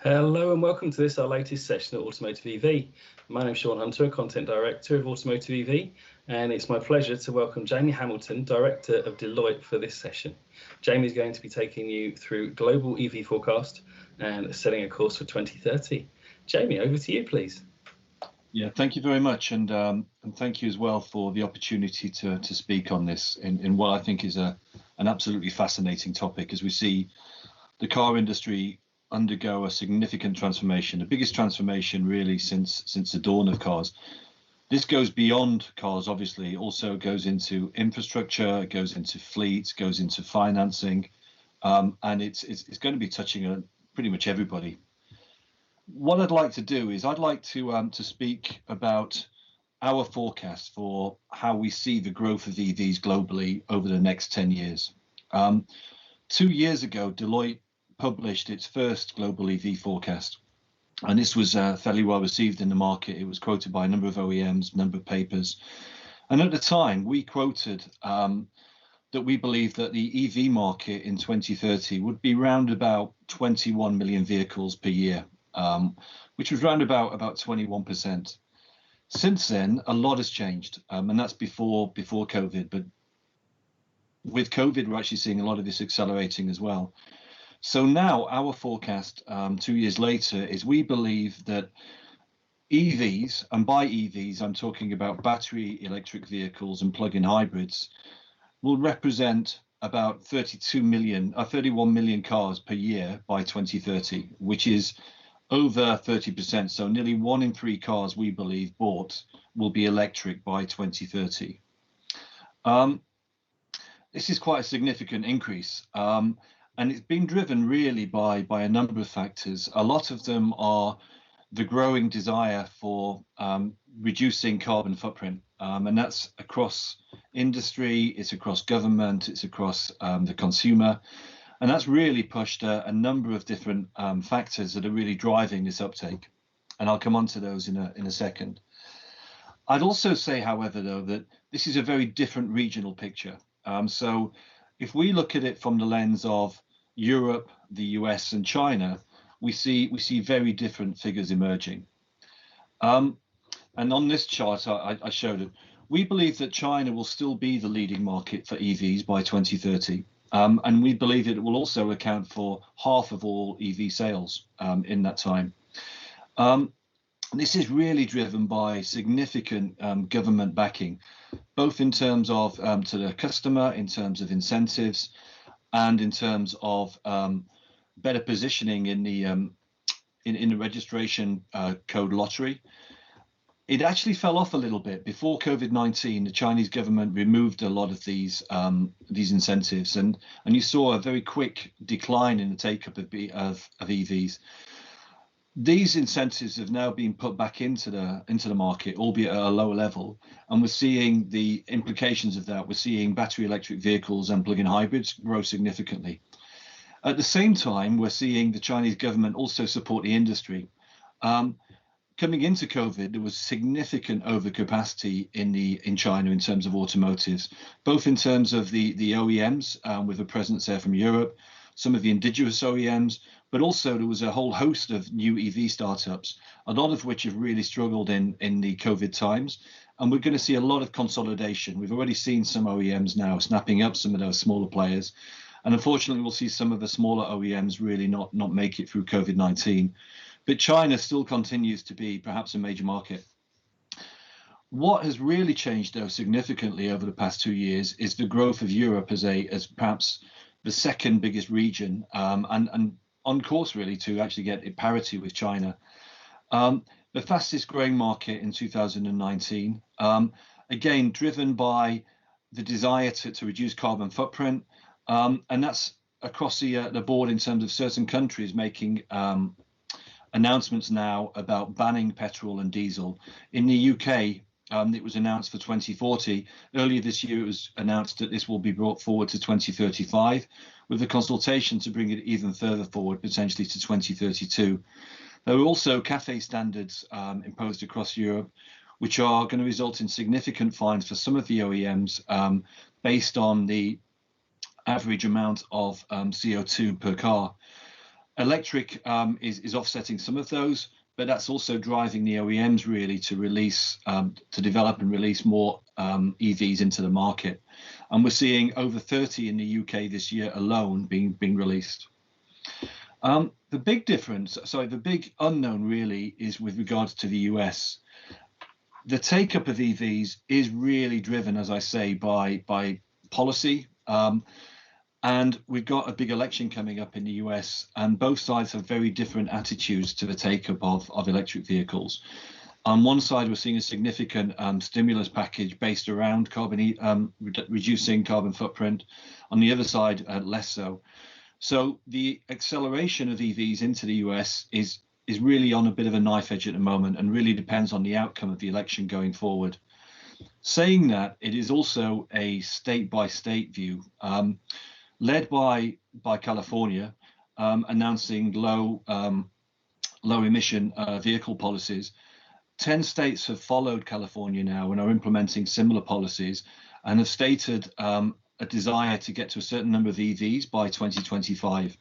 Hello and welcome to this, our latest session at Automotive EV. My name is Sean Hunter, a Content Director of Automotive EV, and it's my pleasure to welcome Jamie Hamilton, Director of Deloitte, for this session. Jamie is going to be taking you through global EV forecast and setting a course for 2030. Jamie, over to you, please. Yeah, thank you very much, and thank you as well for the opportunity to speak on this in what I think is an absolutely fascinating topic, as we see the car industry undergo a significant transformation, the biggest transformation really since the dawn of cars. This goes beyond cars, obviously. It also goes into infrastructure, it goes into fleets, goes into financing, and it's going to be touching on pretty much everybody. What I'd like to do is I'd like to speak about our forecast for how we see the growth of EVs globally over the next 10 years. 2 years ago, Deloitte published its first global EV forecast, and this was fairly well received in the market. It was quoted by a number of OEMs, number of papers, and at the time we quoted that we believe that the EV market in 2030 would be round about 21 million vehicles per year, which was round about 21%. Since then, a lot has changed, and that's before COVID. But with COVID, we're actually seeing a lot of this accelerating as well. So now our forecast 2 years later is we believe that EVs, and by EVs I'm talking about battery electric vehicles and plug-in hybrids, will represent about 31 million cars per year by 2030, which is over 30%. So nearly 1 in 3 cars we believe bought will be electric by 2030. This is quite a significant increase. And it's been driven really by a number of factors. A lot of them are the growing desire for reducing carbon footprint. And that's across industry, it's across government, it's across the consumer. And that's really pushed a number of different factors that are really driving this uptake. And I'll come on to those in a second. I'd also say, however, though, that this is a very different regional picture. So if we look at it from the lens of Europe, the US, and China, we see very different figures emerging. And on this chart, I showed it. We believe that China will still be the leading market for EVs by 2030. And we believe it will also account for half of all EV sales in that time. This is really driven by significant government backing, both in terms of to the customer, in terms of incentives, and in terms of better positioning in the registration code lottery. It actually fell off a little bit before COVID-19. The Chinese government removed a lot of these incentives, and you saw a very quick decline in the take-up of EVs. These incentives have now been put back into the market, albeit at a lower level, and we're seeing the implications of that. We're seeing battery electric vehicles and plug-in hybrids grow significantly. At the same time, we're seeing the Chinese government also support the industry. Coming into COVID, there was significant overcapacity in China in terms of automotives, both in terms of the OEMs with a presence there from Europe, some of the indigenous OEMs, but also there was a whole host of new EV startups, a lot of which have really struggled in the COVID times. And we're going to see a lot of consolidation. We've already seen some OEMs now snapping up some of those smaller players. And unfortunately, we'll see some of the smaller OEMs really not make it through COVID-19. But China still continues to be perhaps a major market. What has really changed, though, significantly over the past 2 years is the growth of Europe as perhaps the second biggest region, and on course really to actually get parity with China. The fastest growing market in 2019, again driven by the desire to reduce carbon footprint, and that's across the board in terms of certain countries making announcements now about banning petrol and diesel. In the UK, it was announced for 2040. Earlier this year, it was announced that this will be brought forward to 2035, with a consultation to bring it even further forward, potentially to 2032. There are also CAFE standards imposed across Europe, which are going to result in significant fines for some of the OEMs based on the average amount of CO2 per car. Electric is offsetting some of those, but that's also driving the OEMs really to release, to develop and release more EVs into the market. And we're seeing over 30 in the UK this year alone being released. The big difference, sorry, the big unknown really is with regards to the US. The take-up of EVs is really driven, as I say, by policy. And we've got a big election coming up in the US, and both sides have very different attitudes to the take-up of electric vehicles. On one side, we're seeing a significant stimulus package based around reducing carbon footprint. On the other side, less so. So the acceleration of EVs into the US is really on a bit of a knife edge at the moment, and really depends on the outcome of the election going forward. Saying that, it is also a state-by-state view, led by California, announcing low emission vehicle policies. 10 states have followed California now and are implementing similar policies, and have stated a desire to get to a certain number of EVs by 2025.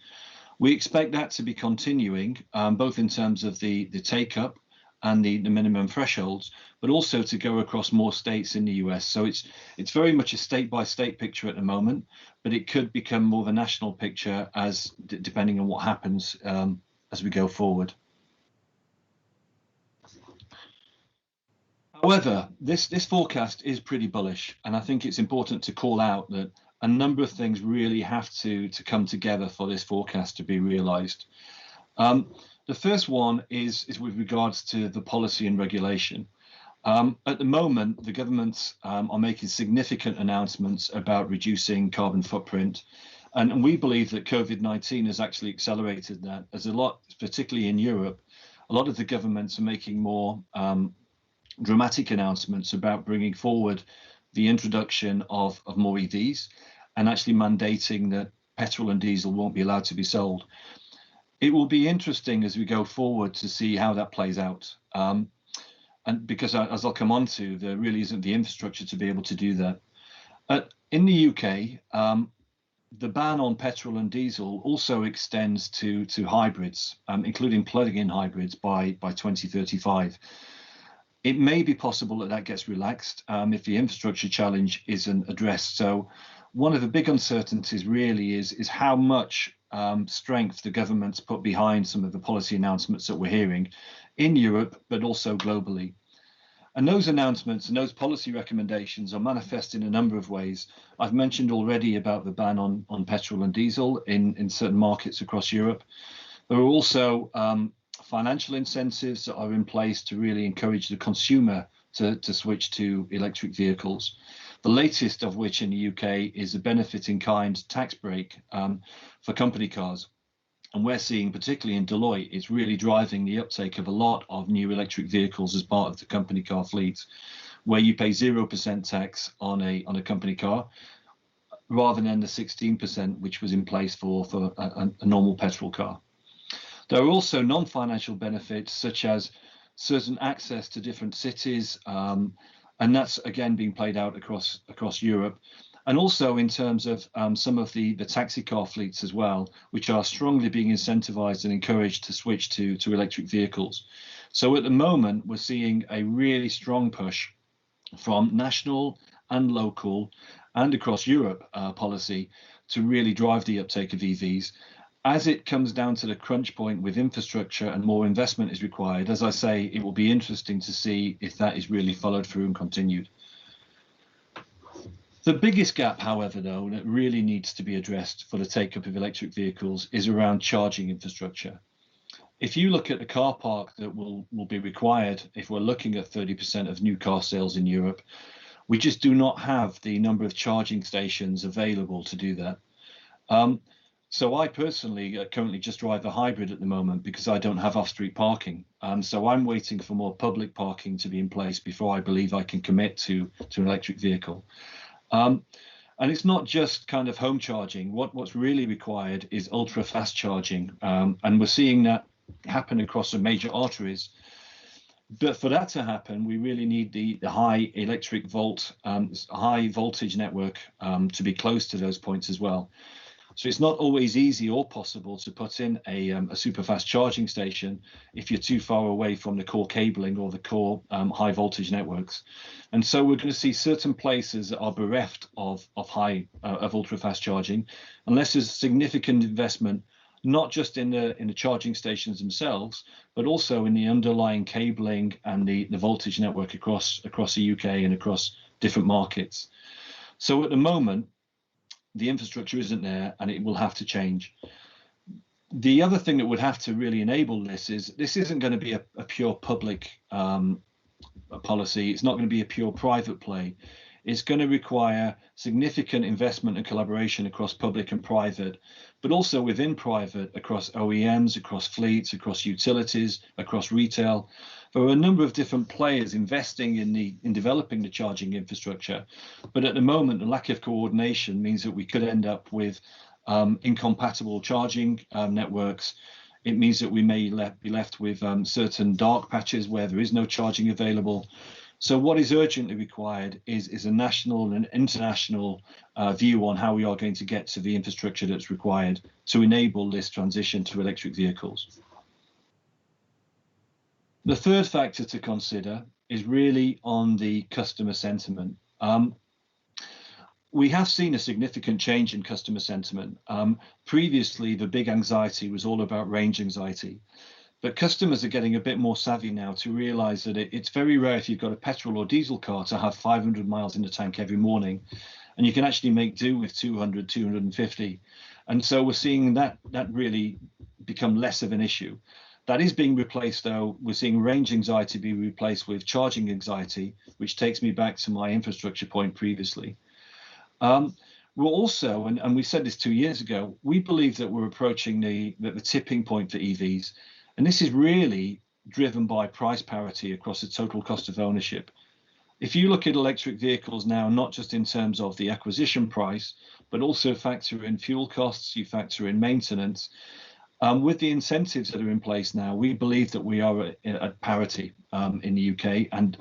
We expect that to be continuing, both in terms of the take-up and the minimum thresholds, but also to go across more states in the US. So it's very much a state-by-state picture at the moment, but it could become more of a national picture as depending on what happens as we go forward. However, this forecast is pretty bullish, and I think it's important to call out that a number of things really have to come together for this forecast to be realized. The first one is with regards to the policy and regulation. At the moment, the governments are making significant announcements about reducing carbon footprint. And we believe that COVID-19 has actually accelerated that, as a lot, particularly in Europe, a lot of the governments are making more dramatic announcements about bringing forward the introduction of more EVs, and actually mandating that petrol and diesel won't be allowed to be sold. It will be interesting as we go forward to see how that plays out. And because, as I'll come on to, there really isn't the infrastructure to be able to do that. In the UK, the ban on petrol and diesel also extends to hybrids, including plug-in hybrids by 2035. It may be possible that that gets relaxed if the infrastructure challenge isn't addressed. So one of the big uncertainties really is how much strength the government's put behind some of the policy announcements that we're hearing in Europe, but also globally. And those announcements and those policy recommendations are manifest in a number of ways. I've mentioned already about the ban on petrol and diesel in certain markets across Europe. There are also financial incentives that are in place to really encourage the consumer to switch to electric vehicles. The latest of which in the UK is a benefit in kind tax break for company cars. And we're seeing, particularly in Deloitte, it's really driving the uptake of a lot of new electric vehicles as part of the company car fleet, where you pay 0% tax on a company car, rather than the 16% which was in place for a normal petrol car. There are also non-financial benefits, such as certain access to different cities, and that's again being played out across Europe, and also in terms of some of the taxi car fleets as well, which are strongly being incentivized and encouraged to switch to electric vehicles. So at the moment, we're seeing a really strong push from national and local and across Europe policy to really drive the uptake of EVs. As it comes down to the crunch point with infrastructure and more investment is required, as I say, it will be interesting to see if that is really followed through and continued. The biggest gap, however, though, that really needs to be addressed for the take-up of electric vehicles is around charging infrastructure. If you look at the car park that will be required, if we're looking at 30% of new car sales in Europe, we just do not have the number of charging stations available to do that. So I personally currently just drive a hybrid at the moment because I don't have off-street parking. So I'm waiting for more public parking to be in place before I believe I can commit to an electric vehicle. And it's not just kind of home charging. What's really required is ultra fast charging. And we're seeing that happen across the major arteries. But for that to happen, we really need the high high voltage network to be close to those points as well. So it's not always easy or possible to put in a super fast charging station if you're too far away from the core cabling or the core high voltage networks. And so we're going to see certain places that are bereft of ultra fast charging, unless there's significant investment, not just in the charging stations themselves, but also in the underlying cabling and the voltage network across the UK and across different markets. So at the moment, the infrastructure isn't there, and it will have to change. The other thing that would have to really enable this isn't going to be a pure public policy. It's not going to be a pure private play. It's going to require significant investment and collaboration across public and private, but also within private, across OEMs, across fleets, across utilities, across retail. There are a number of different players investing in developing the charging infrastructure, but at the moment, the lack of coordination means that we could end up with incompatible charging networks. It means that we may be left with certain dark patches where there is no charging available. So what is urgently required is a national and international view on how we are going to get to the infrastructure that's required to enable this transition to electric vehicles. The third factor to consider is really on the customer sentiment. We have seen a significant change in customer sentiment. Previously, the big anxiety was all about range anxiety. But customers are getting a bit more savvy now to realize that it's very rare if you've got a petrol or diesel car to have 500 miles in the tank every morning, and you can actually make do with 200, 250. And so we're seeing that really become less of an issue. That is being replaced, though. We're seeing range anxiety be replaced with charging anxiety, which takes me back to my infrastructure point previously. We're also, and we said this 2 years ago, we believe that we're approaching the tipping point for EVs. And this is really driven by price parity across the total cost of ownership. If you look at electric vehicles now, not just in terms of the acquisition price, but also factor in fuel costs, you factor in maintenance, with the incentives that are in place now, we believe that we are at parity in the UK. And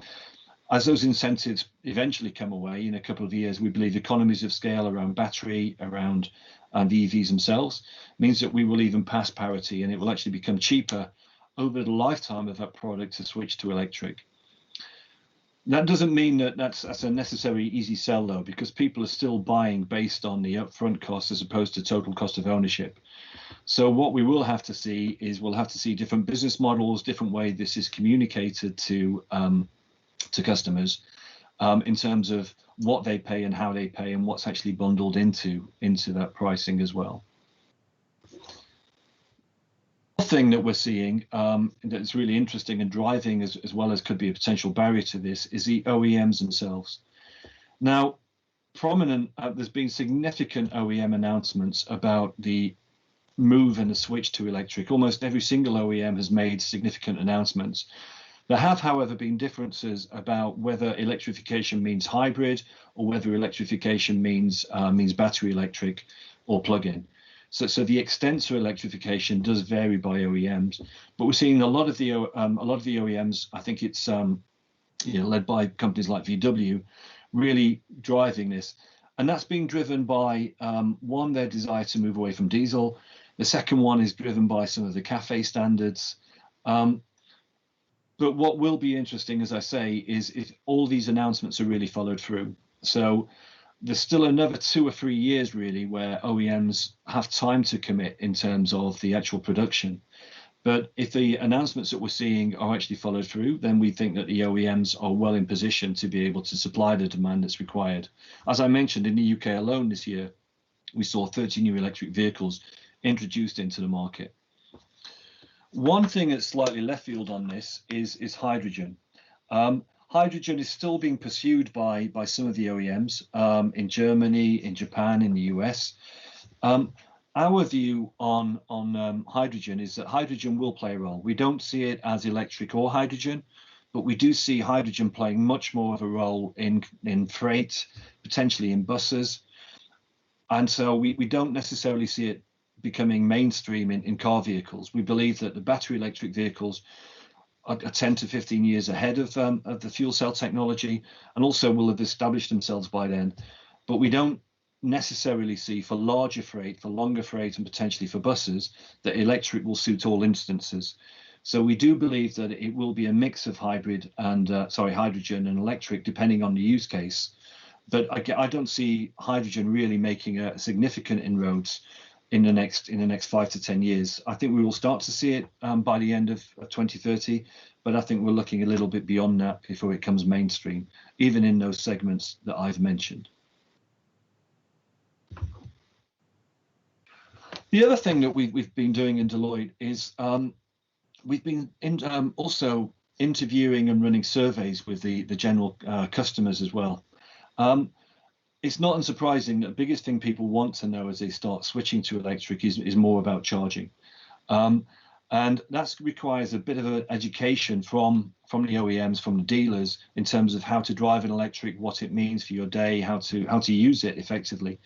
as those incentives eventually come away in a couple of years, we believe economies of scale around battery, around the EVs themselves, means that we will even pass parity, and it will actually become cheaper over the lifetime of that product to switch to electric. That doesn't mean that that's a necessary easy sell, though, because people are still buying based on the upfront cost as opposed to total cost of ownership. So what we will have to see is we'll have to see different business models, different way this is communicated to customers in terms of what they pay and how they pay and what's actually bundled into that pricing as well. The thing that we're seeing that's really interesting and driving as well as could be a potential barrier to this is the OEMs themselves. Now, there's been significant OEM announcements about the move and the switch to electric. Almost every single OEM has made significant announcements. There have, however, been differences about whether electrification means hybrid or whether electrification means battery electric or plug-in. So the extent to electrification does vary by OEMs, but we're seeing a lot of the OEMs. I think it's led by companies like VW, really driving this, and that's being driven by one, their desire to move away from diesel. The second one is driven by some of the CAFE standards. But what will be interesting, as I say, is if all these announcements are really followed through. So there's still another 2 or 3 years really where OEMs have time to commit in terms of the actual production. But if the announcements that we're seeing are actually followed through, then we think that the OEMs are well in position to be able to supply the demand that's required. As I mentioned, in the UK alone this year, we saw 30 new electric vehicles introduced into the market. One thing that's slightly left field on this is hydrogen. Hydrogen is still being pursued by some of the OEMs in Germany, in Japan, in the US. Our view on hydrogen is that hydrogen will play a role. We don't see it as electric or hydrogen, but we do see hydrogen playing much more of a role in freight, potentially in buses. And so we don't necessarily see it becoming mainstream in car vehicles. We believe that the battery electric vehicles are 10 to 15 years ahead of the fuel cell technology, and also will have established themselves by then. But we don't necessarily see for larger freight, for longer freight, and potentially for buses, that electric will suit all instances. So we do believe that it will be a mix of hybrid and hydrogen and electric, depending on the use case. But I don't see hydrogen really making a significant inroads in the next 5 to 10 years. I think we will start to see it by the end of 2030, but I think we're looking a little bit beyond that before it comes mainstream, even in those segments that I've mentioned. The other thing that we've been doing in Deloitte is we've been also interviewing and running surveys with the general customers as well. It's not unsurprising that the biggest thing people want to know as they start switching to electric is more about charging. And that requires a bit of an education from the OEMs, from the dealers, in terms of how to drive an electric, what it means for your day, how to use it effectively.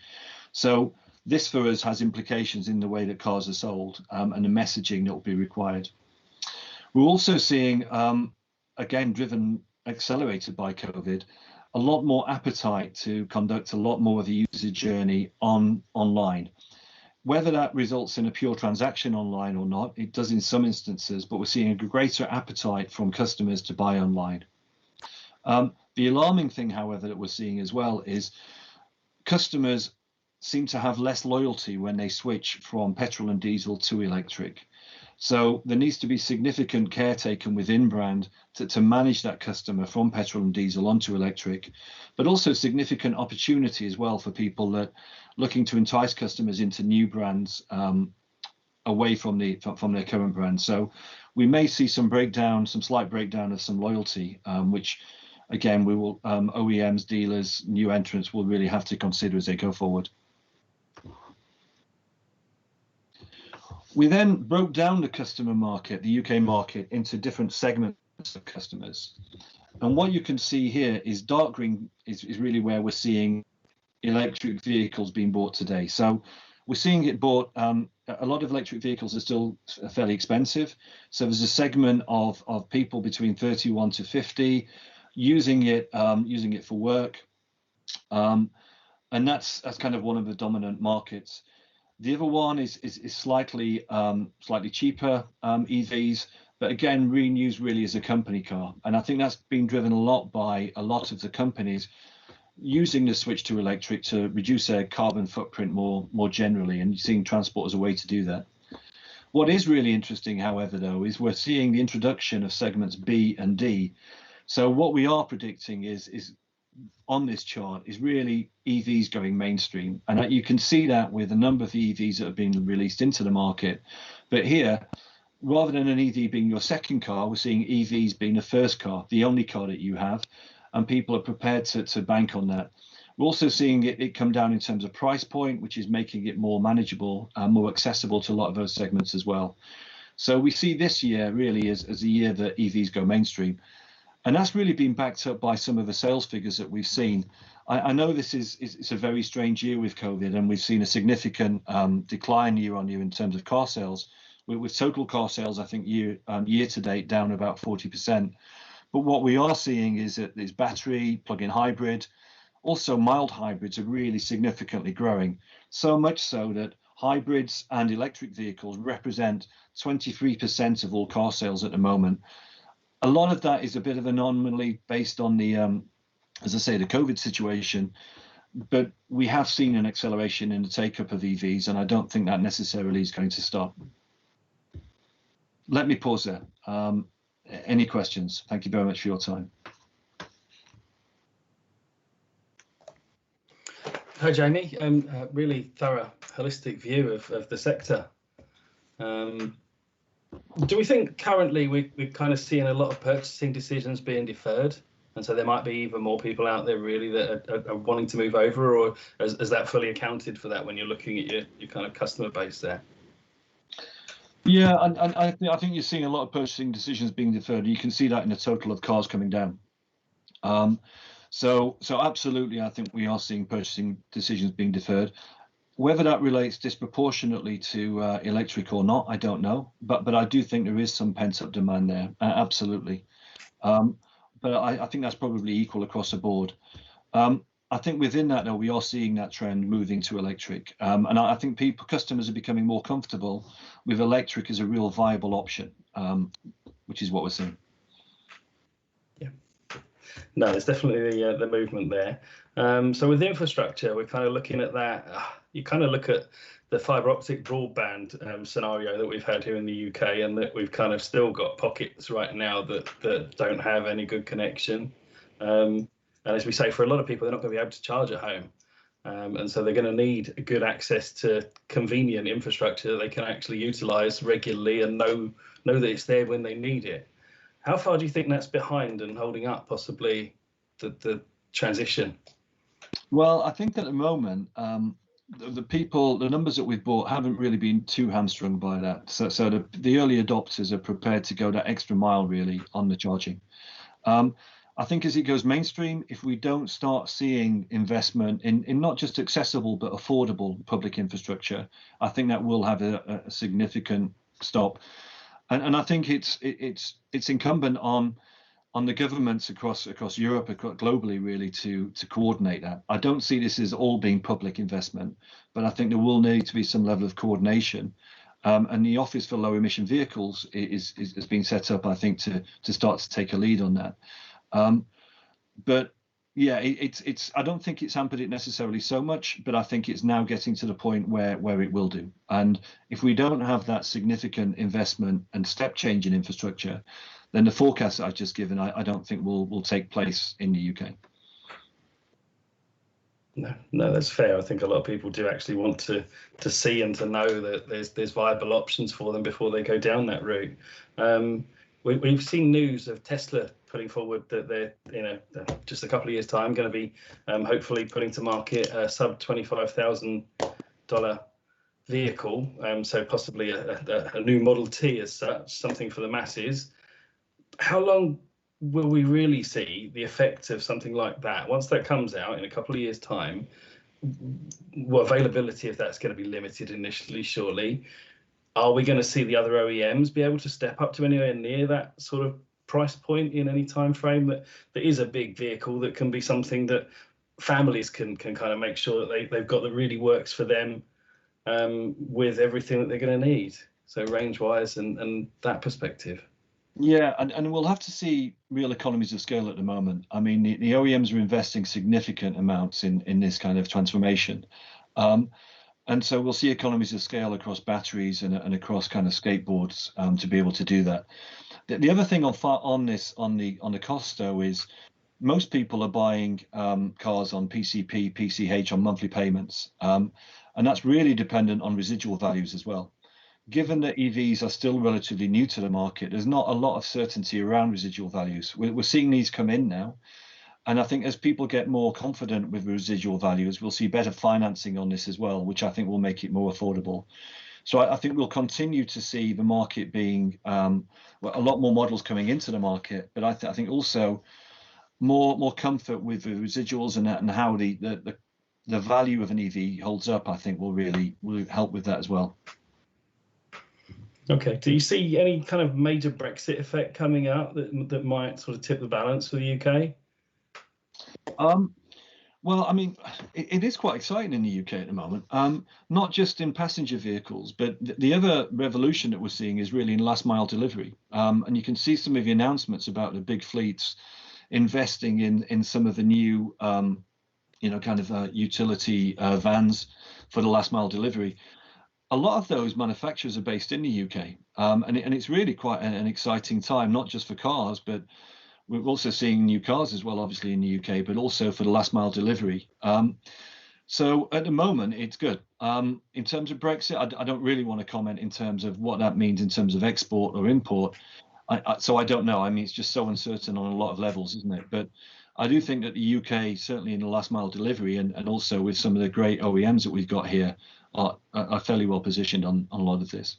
So this for us has implications in the way that cars are sold and the messaging that will be required. We're also seeing, again, accelerated by COVID, a lot more appetite to conduct a lot more of the user journey online. Whether that results in a pure transaction online or not, it does in some instances, but we're seeing a greater appetite from customers to buy online. The alarming thing, however, that we're seeing as well is customers seem to have less loyalty when they switch from petrol and diesel to electric. So there needs to be significant care taken within brand to manage that customer from petrol and diesel onto electric, but also significant opportunity as well for people that looking to entice customers into new brands away from their current brand. So we may see some slight breakdown of some loyalty, which again, we will OEMs, dealers, new entrants will really have to consider as they go forward. We then broke down the customer market, the UK market, into different segments of customers. And what you can see here is dark green is really where we're seeing electric vehicles being bought today. So we're seeing it bought, a lot of electric vehicles are still fairly expensive. So there's a segment of people between 31 to 50 using it for work. And that's kind of one of the dominant markets. The other one is slightly cheaper EVs, but again, used really as a company car. And I think that's been driven a lot by a lot of the companies using the switch to electric to reduce their carbon footprint more generally, and seeing transport as a way to do that. What is really interesting, however, though, is we're seeing the introduction of segments B and D. So what we are predicting is on this chart is really EVs going mainstream, and you can see that with a number of the EVs that have been released into the market. But here, rather than an EV being your second car, we're seeing EVs being the first car, the only car that you have, and people are prepared to bank on that. We're also seeing it come down in terms of price point, which is making it more manageable and more accessible to a lot of those segments as well. So we see this year really as a year that EVs go mainstream. And that's really been backed up by some of the sales figures that we've seen. I know this is a very strange year with COVID, and we've seen a significant decline year on year in terms of car sales, with total car sales, I think year to date down about 40%. But what we are seeing is that there's battery, plug-in hybrid, also mild hybrids are really significantly growing. So much so that hybrids and electric vehicles represent 23% of all car sales at the moment. A lot of that is a bit of an anomaly based on the, as I say, the COVID situation, but we have seen an acceleration in the take-up of EVs, and I don't think that necessarily is going to stop. Let me pause there. Any questions? Thank you very much for your time. Hi, Jamie. Really thorough, holistic view of the sector. Do we think currently we're kind of seeing a lot of purchasing decisions being deferred, and so there might be even more people out there really that are wanting to move over, or is that fully accounted for that when you're looking at your kind of customer base there? Yeah, and I think you're seeing a lot of purchasing decisions being deferred. You can see that in the total of cars coming down. So absolutely, I think we are seeing purchasing decisions being deferred. Whether that relates disproportionately to electric or not, I don't know. But I do think there is some pent-up demand there, absolutely. But I think that's probably equal across the board. I think within that, though, we are seeing that trend moving to electric, and I think customers are becoming more comfortable with electric as a real viable option, which is what we're seeing. Yeah, no, there's definitely the movement there. So with infrastructure, we're kind of looking at that. You kind of look at the fibre optic broadband scenario that we've had here in the UK, and that we've kind of still got pockets right now that don't have any good connection. And as we say, for a lot of people, they're not going to be able to charge at home. And so they're going to need good access to convenient infrastructure that they can actually utilize regularly and know that it's there when they need it. How far do you think that's behind and holding up possibly the transition? Well, I think at the moment, the numbers that we've bought haven't really been too hamstrung by that. So the early adopters are prepared to go that extra mile really on the charging. I think as it goes mainstream, if we don't start seeing investment in not just accessible but affordable public infrastructure, I think that will have a significant stop. And I think it's incumbent on the governments across Europe, globally, really, to coordinate that. I don't see this as all being public investment, but I think there will need to be some level of coordination. And the Office for Low Emission Vehicles has been set up, I think, to start to take a lead on that. But yeah, I don't think it's hampered it necessarily so much, but I think it's now getting to the point where it will do. And if we don't have that significant investment and step change in infrastructure, then the forecast that I've just given, I don't think will take place in the UK. No, that's fair. I think a lot of people do actually want to see and to know that there's viable options for them before they go down that route. We've seen news of Tesla putting forward that they're, just a couple of years' time, going to be hopefully putting to market a sub $25,000 vehicle. So possibly a new Model T as such, something for the masses. How long will we really see the effect of something like that? Once that comes out in a couple of years' time, well, availability of that's going to be limited initially, surely. Are we going to see the other OEMs be able to step up to anywhere near that sort of price point in any time frame that is a big vehicle that can be something that families can kind of make sure that they've got that really works for them with everything that they're going to need? So range-wise and that perspective. Yeah, and we'll have to see real economies of scale at the moment. I mean, the OEMs are investing significant amounts in this kind of transformation. And so we'll see economies of scale across batteries and across kind of skateboards to be able to do that. The other thing on the cost though is most people are buying cars on PCP, PCH on monthly payments, and that's really dependent on residual values as well. Given that EVs are still relatively new to the market, there's not a lot of certainty around residual values. We're seeing these come in now. And I think as people get more confident with residual values, we'll see better financing on this as well, which I think will make it more affordable. So I think we'll continue to see the market being a lot more models coming into the market, but I think also more comfort with the residuals and how the value of an EV holds up. I think will help with that as well. Okay. Do you see any kind of major Brexit effect coming out that might sort of tip the balance for the UK? Well, I mean, it is quite exciting in the UK at the moment, not just in passenger vehicles, but the other revolution that we're seeing is really in last mile delivery. And you can see some of the announcements about the big fleets investing in some of the new, utility vans for the last mile delivery. A lot of those manufacturers are based in the UK, and it's really quite an exciting time, not just for cars, but we're also seeing new cars as well, obviously in the UK, but also for the last mile delivery. So at the moment, it's good. In terms of Brexit, I don't really want to comment in terms of what that means in terms of export or import. So I don't know. I mean, it's just so uncertain on a lot of levels, isn't it? But I do think that the UK, certainly in the last mile delivery and also with some of the great OEMs that we've got here, are fairly well positioned on a lot of this.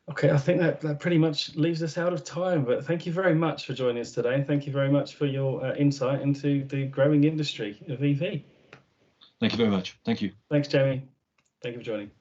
Okay, I think that pretty much leaves us out of time, but thank you very much for joining us today. Thank you very much for your insight into the growing industry of EV. Thank you very much. Thank you. Thanks, Jamie. Thank you for joining.